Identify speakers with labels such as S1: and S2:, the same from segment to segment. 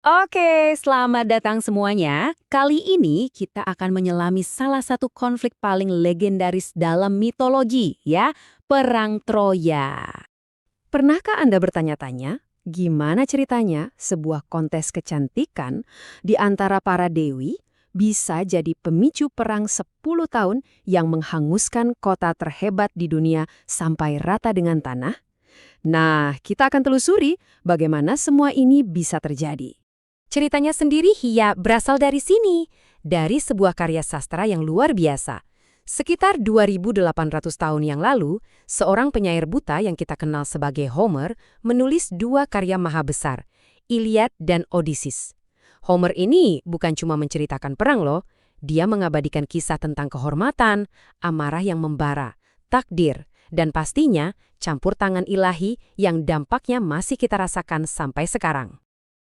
S1: Oke, selamat datang semuanya. Kali ini kita akan menyelami salah satu konflik paling legendaris dalam mitologi, ya, Perang Troya. Pernahkah Anda bertanya-tanya, gimana ceritanya sebuah kontes kecantikan di antara para dewi bisa jadi pemicu perang 10 tahun yang menghanguskan kota terhebat di dunia sampai rata dengan tanah? Nah, kita akan telusuri bagaimana semua ini bisa terjadi. Ceritanya sendiri berasal dari sini, dari sebuah karya sastra yang luar biasa. Sekitar 2.800 tahun yang lalu, seorang penyair buta yang kita kenal sebagai Homer menulis dua karya maha besar, Iliad dan Odysseus. Homer ini bukan cuma menceritakan perang loh, dia mengabadikan kisah tentang kehormatan, amarah yang membara, takdir, dan pastinya campur tangan ilahi yang dampaknya masih kita rasakan sampai sekarang.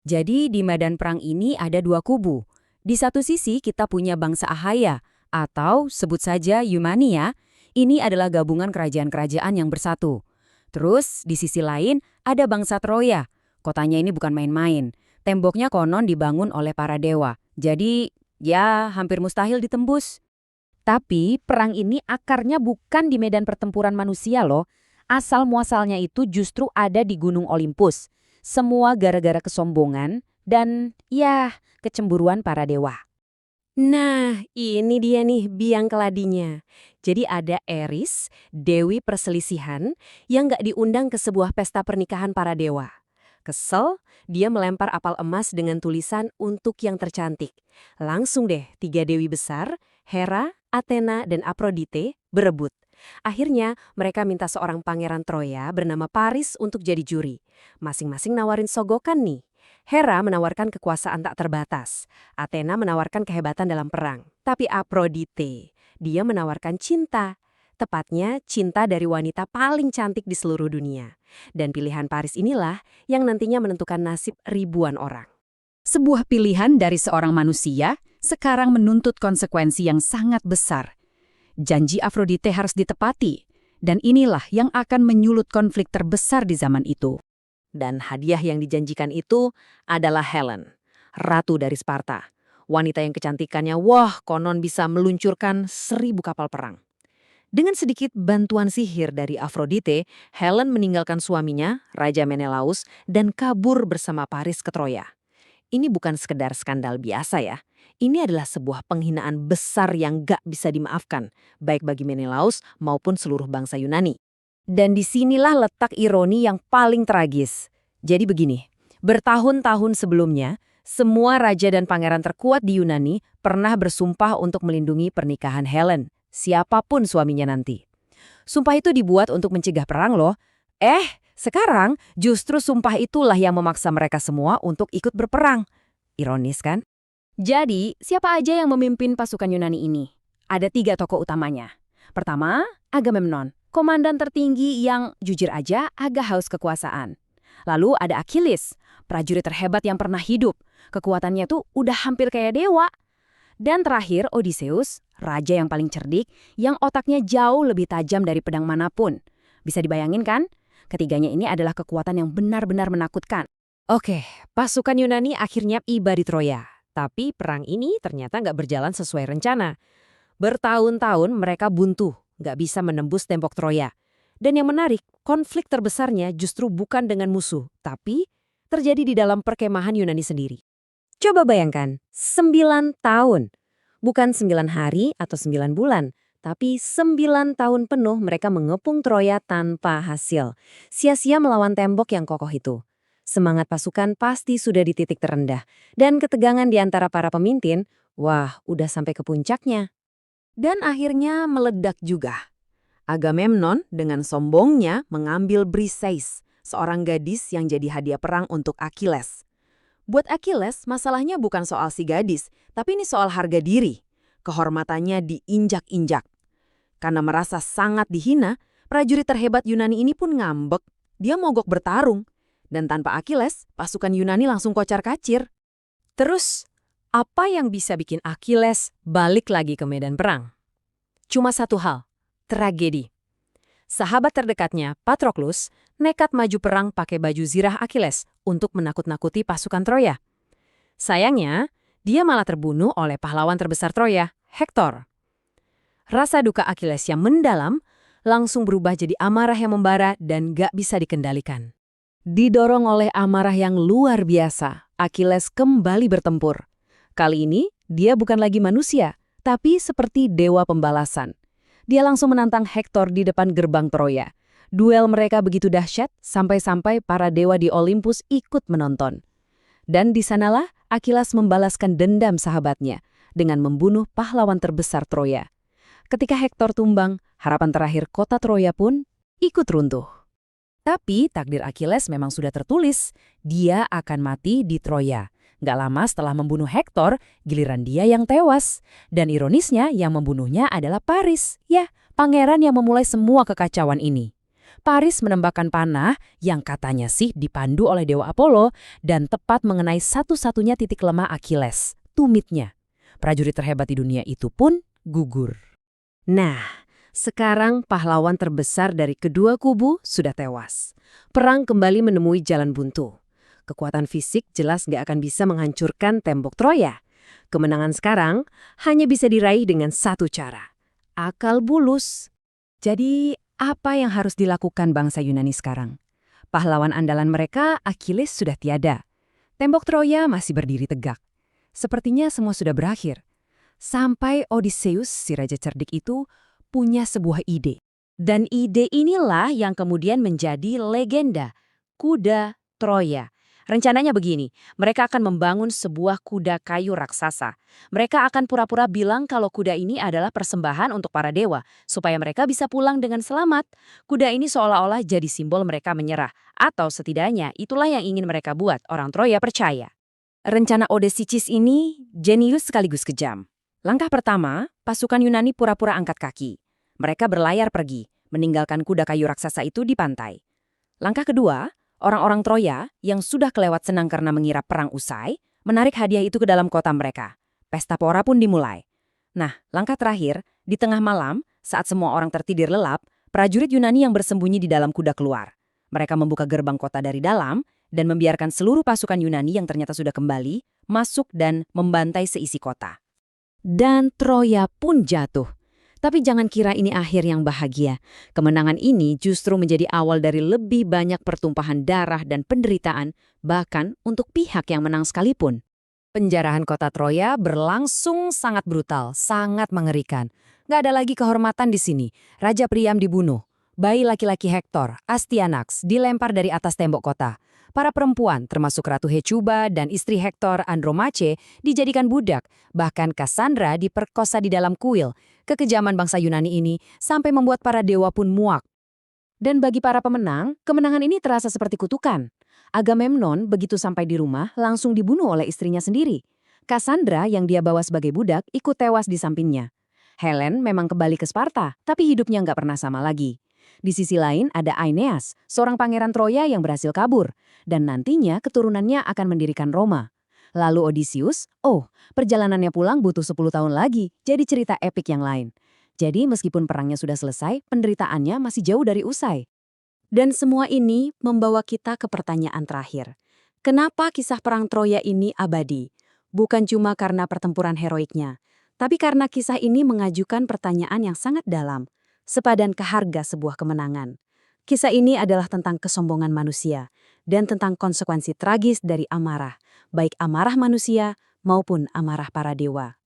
S1: Jadi di medan perang ini ada dua kubu. Di satu sisi kita punya bangsa Ahaya, atau sebut saja Yunani ya. Ini adalah gabungan kerajaan-kerajaan yang bersatu. Terus di sisi lain ada bangsa Troya. Kotanya ini bukan main-main. Temboknya konon dibangun oleh para dewa. Jadi ya hampir mustahil ditembus. Tapi perang ini akarnya bukan di medan pertempuran manusia loh. Asal-muasalnya itu justru ada di Gunung Olympus. Semua gara-gara kesombongan dan ya kecemburuan para dewa. Nah, ini dia nih biang keladinya. Jadi ada Eris, dewi perselisihan, yang nggak diundang ke sebuah pesta pernikahan para dewa. Kesel, dia melempar apel emas dengan tulisan untuk yang tercantik. Langsung deh, tiga dewi besar, Hera, Athena, dan Aphrodite, berebut. Akhirnya, mereka minta seorang pangeran Troya bernama Paris untuk jadi juri. Masing-masing nawarin sogokan nih. Hera menawarkan kekuasaan tak terbatas. Athena menawarkan kehebatan dalam perang. Tapi Aphrodite, dia menawarkan cinta. Tepatnya, cinta dari wanita paling cantik di seluruh dunia. Dan pilihan Paris inilah yang nantinya menentukan nasib ribuan orang. Sebuah pilihan dari seorang manusia sekarang menuntut konsekuensi yang sangat besar. Janji Aphrodite harus ditepati, dan inilah yang akan menyulut konflik terbesar di zaman itu. Dan hadiah yang dijanjikan itu adalah Helen, ratu dari Sparta. Wanita yang kecantikannya, wah, konon bisa meluncurkan 1.000 kapal perang. Dengan sedikit bantuan sihir dari Aphrodite, Helen meninggalkan suaminya, Raja Menelaus, dan kabur bersama Paris ke Troya. Ini bukan sekedar skandal biasa ya. Ini adalah sebuah penghinaan besar yang gak bisa dimaafkan, baik bagi Menelaus maupun seluruh bangsa Yunani. Dan disinilah letak ironi yang paling tragis. Jadi begini, bertahun-tahun sebelumnya, semua raja dan pangeran terkuat di Yunani pernah bersumpah untuk melindungi pernikahan Helen, siapapun suaminya nanti. Sumpah itu dibuat untuk mencegah perang loh. Sekarang justru sumpah itulah yang memaksa mereka semua untuk ikut berperang. Ironis kan? Jadi, siapa aja yang memimpin pasukan Yunani ini? Ada 3 tokoh utamanya. Pertama, Agamemnon, komandan tertinggi yang jujur aja agak haus kekuasaan. Lalu ada Achilles, prajurit terhebat yang pernah hidup. Kekuatannya tuh udah hampir kayak dewa. Dan terakhir Odysseus, raja yang paling cerdik, yang otaknya jauh lebih tajam dari pedang manapun. Bisa dibayangin kan? Ketiganya ini adalah kekuatan yang benar-benar menakutkan. Oke, pasukan Yunani akhirnya tiba di Troya. Tapi perang ini ternyata nggak berjalan sesuai rencana. Bertahun-tahun mereka buntu, nggak bisa menembus tembok Troya. Dan yang menarik, konflik terbesarnya justru bukan dengan musuh, tapi terjadi di dalam perkemahan Yunani sendiri. Coba bayangkan, 9 tahun. Bukan 9 hari atau 9 bulan, tapi 9 tahun penuh mereka mengepung Troya tanpa hasil. Sia-sia melawan tembok yang kokoh itu. Semangat pasukan pasti sudah di titik terendah. Dan ketegangan di antara para pemimpin, wah, udah sampai ke puncaknya. Dan akhirnya meledak juga. Agamemnon dengan sombongnya mengambil Briseis, seorang gadis yang jadi hadiah perang untuk Achilles. Buat Achilles, masalahnya bukan soal si gadis, tapi ini soal harga diri. Kehormatannya diinjak-injak. Karena merasa sangat dihina, prajurit terhebat Yunani ini pun ngambek. Dia mogok bertarung. Dan tanpa Achilles, pasukan Yunani langsung kocar-kacir. Terus, apa yang bisa bikin Achilles balik lagi ke medan perang? Cuma satu hal, tragedi. Sahabat terdekatnya, Patroclus, nekat maju perang pakai baju zirah Achilles untuk menakut-nakuti pasukan Troya.
S2: Sayangnya, dia malah terbunuh oleh pahlawan terbesar Troya, Hektor. Rasa duka Achilles yang mendalam langsung berubah jadi amarah yang membara dan gak bisa dikendalikan.
S1: Didorong oleh amarah yang luar biasa, Achilles kembali bertempur. Kali ini, dia bukan lagi manusia, tapi seperti dewa pembalasan. Dia langsung menantang Hektor di depan gerbang Troya. Duel mereka begitu dahsyat, sampai-sampai para dewa di Olympus ikut menonton. Dan di sanalah Achilles membalaskan dendam sahabatnya dengan membunuh pahlawan terbesar Troya. Ketika Hektor tumbang, harapan terakhir kota Troya pun ikut runtuh. Tapi takdir Achilles memang sudah tertulis, dia akan mati di Troya. Gak lama setelah membunuh Hektor, giliran dia yang tewas. Dan ironisnya yang membunuhnya adalah Paris. Ya, pangeran yang memulai semua kekacauan ini. Paris menembakkan panah yang katanya sih dipandu oleh Dewa Apollo dan tepat mengenai satu-satunya titik lemah Achilles, tumitnya. Prajurit terhebat di dunia itu pun gugur. Nah, sekarang pahlawan terbesar dari kedua kubu sudah tewas. Perang kembali menemui jalan buntu. Kekuatan fisik jelas gak akan bisa menghancurkan tembok Troya. Kemenangan sekarang hanya bisa diraih dengan satu cara. Akal bulus. Jadi, apa yang harus dilakukan bangsa Yunani sekarang? Pahlawan andalan mereka, Achilles, sudah tiada. Tembok Troya masih berdiri tegak. Sepertinya semua sudah berakhir. Sampai Odysseus, si raja cerdik itu, punya sebuah ide. Dan ide inilah yang kemudian menjadi legenda, kuda Troya. Rencananya begini, mereka akan membangun sebuah kuda kayu raksasa. Mereka akan pura-pura bilang kalau kuda ini adalah persembahan untuk para dewa, supaya mereka bisa pulang dengan selamat. Kuda ini seolah-olah jadi simbol mereka menyerah, atau setidaknya itulah yang ingin mereka buat orang Troya percaya. Rencana Odysseus ini jenius sekaligus kejam. Langkah pertama, pasukan Yunani pura-pura angkat kaki. Mereka berlayar pergi, meninggalkan kuda kayu raksasa itu di pantai. Langkah kedua, orang-orang Troya yang sudah kelewat senang karena mengira perang usai, menarik hadiah itu ke dalam kota mereka. Pesta pora pun dimulai. Nah, langkah terakhir, di tengah malam, saat semua orang tertidur lelap, prajurit Yunani yang bersembunyi di dalam kuda keluar. Mereka membuka gerbang kota dari dalam dan membiarkan seluruh pasukan Yunani yang ternyata sudah kembali, masuk dan membantai seisi kota. Dan Troya pun jatuh. Tapi jangan kira ini akhir yang bahagia. Kemenangan ini justru menjadi awal dari lebih banyak pertumpahan darah dan penderitaan, bahkan untuk pihak yang menang sekalipun. Penjarahan kota Troya berlangsung sangat brutal, sangat mengerikan. Gak ada lagi kehormatan di sini. Raja Priam dibunuh. Bayi laki-laki Hektor, Astyanax, dilempar dari atas tembok kota. Para perempuan, termasuk Ratu Hecuba dan istri Hektor Andromache, dijadikan budak. Bahkan Cassandra diperkosa di dalam kuil. Kekejaman bangsa Yunani ini sampai membuat para dewa pun muak. Dan bagi para pemenang, kemenangan ini terasa seperti kutukan. Agamemnon begitu sampai di rumah langsung dibunuh oleh istrinya sendiri. Cassandra yang dia bawa sebagai budak ikut tewas di sampingnya. Helen memang kembali ke Sparta, tapi hidupnya nggak pernah sama lagi. Di sisi lain ada Aeneas, seorang pangeran Troya yang berhasil kabur. Dan nantinya keturunannya akan mendirikan Roma. Lalu Odysseus, perjalanannya pulang butuh 10 tahun lagi, jadi cerita epik yang lain. Jadi meskipun perangnya sudah selesai, penderitaannya masih jauh dari usai. Dan semua ini membawa kita ke pertanyaan terakhir. Kenapa kisah perang Troya ini abadi? Bukan cuma karena pertempuran heroiknya, tapi karena kisah ini mengajukan pertanyaan yang sangat dalam. Sepadan ke harga sebuah kemenangan. Kisah ini adalah tentang kesombongan manusia dan tentang konsekuensi tragis dari amarah, baik amarah manusia maupun amarah para dewa.